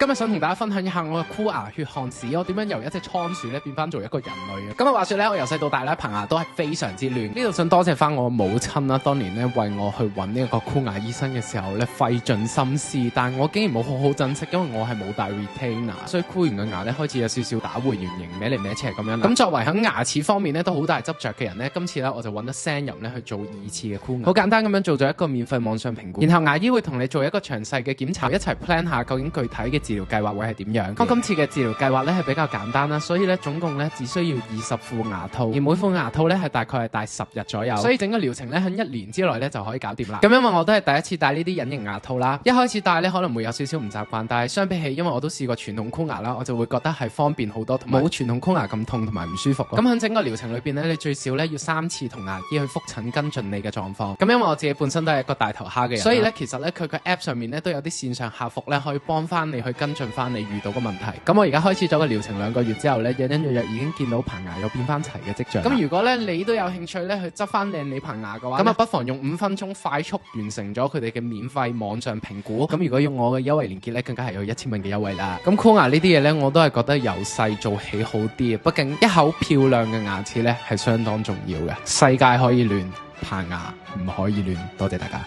今日想同大家分享一下我嘅箍牙血汗史，我點樣由一隻倉鼠咧變翻做一個人類嘅。咁啊話說咧，我由細到大咧棚牙都係非常之亂。呢度想多謝翻我母親啦，當年咧為我去揾呢一個箍牙醫生嘅時候咧費盡心思，但係我竟然冇好好珍惜，因為我係冇帶 retainer， 所以箍完個牙咧開始有少少打回原形，歪嚟歪斜咁樣。咁作為喺牙齒方面咧都好大執着嘅人咧，今次咧我就揾得 Sanlam 咧去做2次嘅箍牙，好簡單咁樣做咗一個免費網上評估，然後牙醫會同你做一個詳細嘅檢查，一齊 plan 下究竟具體嘅治療計劃會係點樣。咁今次嘅治療計劃咧係比較簡單啦，所以咧總共咧只需要20副牙套，而每副牙套咧係大概係戴10日左右，所以整個療程咧喺1年之內咧就可以搞掂啦。咁因為我都係第一次戴呢啲隱形牙套啦，一開始戴咧可能會有少少唔習慣，但係相比起因為我都試過傳統箍牙啦，我就會覺得係方便好多，同埋冇傳統箍牙咁痛同埋唔舒服咯。咁喺整個療程裏邊咧，你最少咧要3次同牙醫去覆診跟進你嘅狀況。咁因為我自己本身都係一個大頭蝦嘅人，所以咧其實咧佢個 app 上面咧都有啲線上客服咧可以幫翻你去跟進翻你遇到嘅問題。咁我而家開始咗個療程2個月之後咧，隱隱約約已經見到棚牙有變翻齊嘅跡象。咁如果咧你都有興趣咧去執翻靚你棚牙嘅話，咁啊不妨用5分鐘快速完成咗佢哋嘅免費網上評估。咁如果用我嘅優惠鏈接咧，更加係有1000蚊嘅優惠啦。咁箍牙呢啲嘢咧，我都係覺得由細做起好啲，畢竟一口漂亮嘅牙齒咧係相當重要嘅。世界可以亂，棚牙唔可以亂。多謝大家。